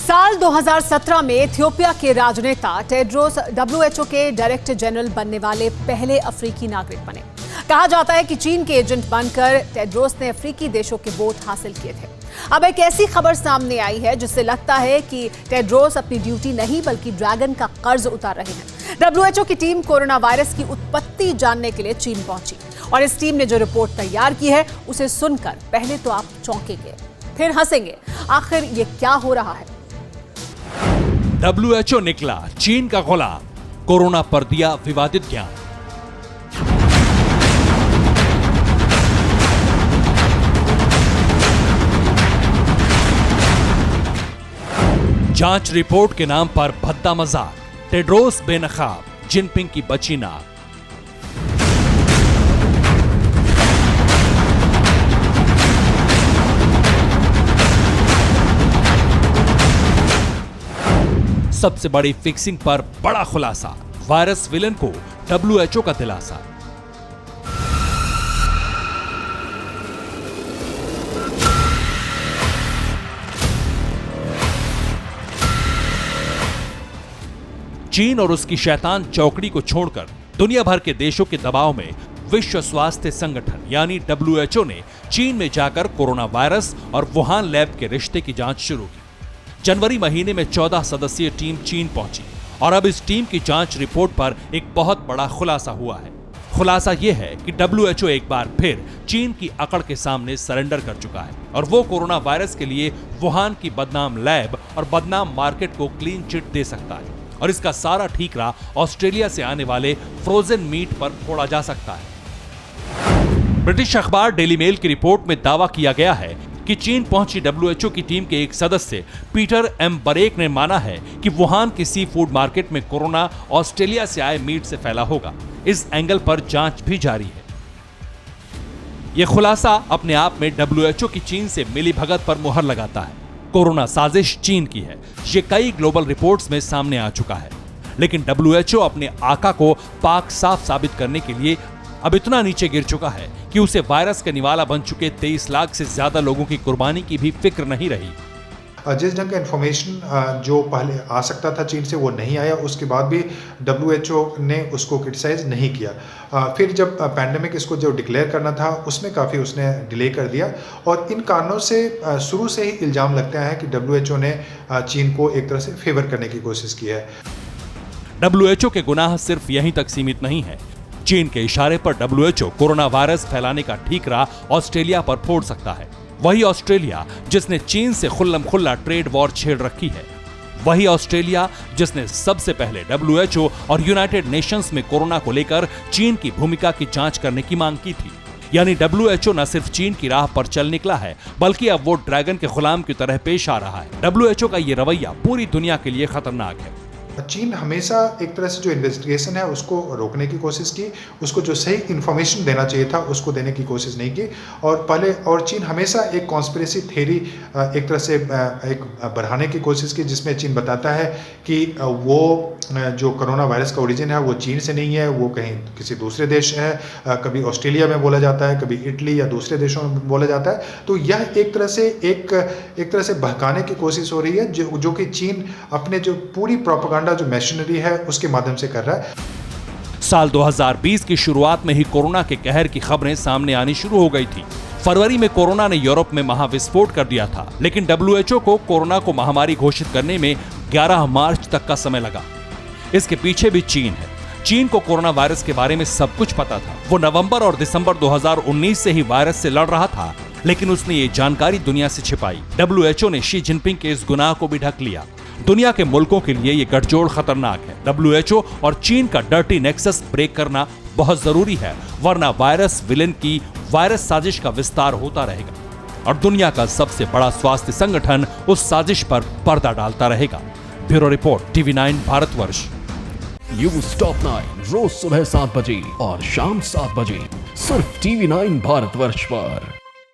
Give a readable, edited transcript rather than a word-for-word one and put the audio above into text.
साल 2017 में इथियोपिया के राजनेता टेड्रोस WHO के डायरेक्टर जनरल बनने वाले पहले अफ्रीकी नागरिक बने। कहा जाता है कि चीन के एजेंट बनकर टेड्रोस ने अफ्रीकी देशों के वोट हासिल किए थे। अब एक ऐसी खबर सामने आई है जिससे लगता है कि टेड्रोस अपनी ड्यूटी नहीं बल्कि ड्रैगन का कर्ज उतार रहे हैं। WHO की टीम कोरोना वायरस की उत्पत्ति जानने के लिए चीन पहुंची और इस टीम ने जो रिपोर्ट तैयार की है उसे सुनकर पहले तो आप चौंकेंगे, फिर हंसेंगे। आखिर ये क्या हो रहा है? WHO निकला चीन का गुलाम, कोरोना पर दिया विवादित ज्ञान। जांच रिपोर्ट के नाम पर भद्दा मजाक, टेड्रोस बेनकाब, जिनपिंग की बची नाक। सबसे बड़ी फिक्सिंग पर बड़ा खुलासा, वायरस विलन को WHO का दिलासा। चीन और उसकी शैतान चौकड़ी को छोड़कर दुनिया भर के देशों के दबाव में विश्व स्वास्थ्य संगठन यानी WHO ने चीन में जाकर कोरोना वायरस और वुहान लैब के रिश्ते की जांच शुरू की। जनवरी महीने में 14 सदस्यीय टीम चीन पहुंची और अब इस टीम की जांच रिपोर्ट पर एक बहुत बड़ा खुलासा हुआ है। खुलासा यह है कि WHO एक बार फिर चीन की अकड़ के सामने सरेंडर कर चुका है और वो कोरोना वायरस के लिए वुहान की बदनाम लैब और बदनाम मार्केट को क्लीन चिट दे सकता है और इसका सारा ठीकरा ऑस्ट्रेलिया से आने वाले फ्रोजन मीट पर फोड़ा जा सकता है। ब्रिटिश अखबार डेली मेल की रिपोर्ट में दावा किया गया है कि चीन पहुंची WHO की टीम के एक सदस्य पीटर एम बरेक ने माना है कि वुहान की सी फूड मार्केट में कोरोना ऑस्ट्रेलिया से आए मीट से फैला होगा। इस एंगल पर जांच भी जारी है। यह खुलासा अपने आप में WHO की चीन से मिलीभगत पर मुहर लगाता है। कोरोना साजिश चीन की है, ये कई ग्लोबल रिपोर्ट्स में सामने आ चुका है, लेकिन WHO अपने आका को पाक साफ साबित करने के लिए अब इतना नीचे गिर चुका है कि उसे वायरस का निवाला बन चुके 23 लाख से ज्यादा लोगों की कुर्बानी की भी फिक्र नहीं रही। जिस ढंग का इन्फॉर्मेशन जो पहले आ सकता था चीन से वो नहीं आया, उसके बाद भी WHO ने उसको क्रिटिसाइज नहीं किया। फिर जब पैंडेमिक इसको जो डिक्लेयर करना था उसमें काफ़ी उसने डिले कर दिया और इन कारणों से शुरू से ही इल्ज़ाम लगता है कि WHO ने चीन को एक तरह से फेवर करने की कोशिश की है। WHO के गुनाह सिर्फ यहीं तक सीमित नहीं है। चीन के इशारे पर WHO कोरोना वायरस फैलाने का ठीकरा ऑस्ट्रेलिया पर फोड़ सकता है। वही ऑस्ट्रेलिया जिसने चीन से खुल्लम खुल्ला ट्रेड वॉर छेड़ रखी है, वही ऑस्ट्रेलिया जिसने सबसे पहले WHO और यूनाइटेड नेशंस में कोरोना को लेकर चीन की भूमिका की जांच करने की मांग की थी। यानी WHO न सिर्फ चीन की राह पर चल निकला है बल्कि अब वो ड्रैगन के गुलाम की तरह पेश आ रहा है। WHO का ये रवैया पूरी दुनिया के लिए खतरनाक है। चीन हमेशा एक तरह से जो इन्वेस्टिगेशन है उसको रोकने की कोशिश की, उसको जो सही इन्फॉर्मेशन देना चाहिए था उसको देने की कोशिश नहीं की और चीन हमेशा एक कॉन्स्पिरेसी थ्योरी एक तरह से एक बढ़ाने की कोशिश की, जिसमें चीन बताता है कि वो जो कोरोना वायरस का ओरिजिन है वो चीन से नहीं है, वो कहीं किसी दूसरे देश है। कभी ऑस्ट्रेलिया में बोला जाता है, कभी इटली या दूसरे देशों में बोला जाता है। तो यह एक तरह से बहकाने की कोशिश हो रही है जो कि चीन अपने जो पूरी प्रोपेगेंडा जो मशीनरी है उसके माध्यम से कर रहा है। साल 2020 की शुरुआत में ही कोरोना के कहर की खबरें सामने आनी शुरू हो गई थी। फरवरी में कोरोना ने यूरोप में महाविस्फोट कर दिया था, लेकिन WHO को कोरोना को महामारी घोषित करने में 11 मार्च तक का समय लगा। इसके पीछे भी चीन है। चीन को कोरोना वायरस के बारे में सब कुछ पता था। वो नवंबर और दिसंबर 2019 से ही वायरस से लड़ रहा था, लेकिन उसने ये जानकारी दुनिया से छिपाई। WHO ने शी जिनपिंग के इस गुनाह को भी ढक लिया। दुनिया के मुल्कों के लिए ये गठजोड़ खतरनाक है। WHO और चीन का डर्टी नेक्सस ब्रेक करना बहुत जरूरी है, वरना वायरस विलेन की वायरस साजिश का विस्तार होता रहेगा और दुनिया का सबसे बड़ा स्वास्थ्य संगठन उस साजिश पर पर्दा डालता रहेगा। Bureau report, TV9 Bharatvarsh. News top 9 रोज सुबह 7 बजे और शाम 7 बजे सिर्फ TV9 भारतवर्ष पर।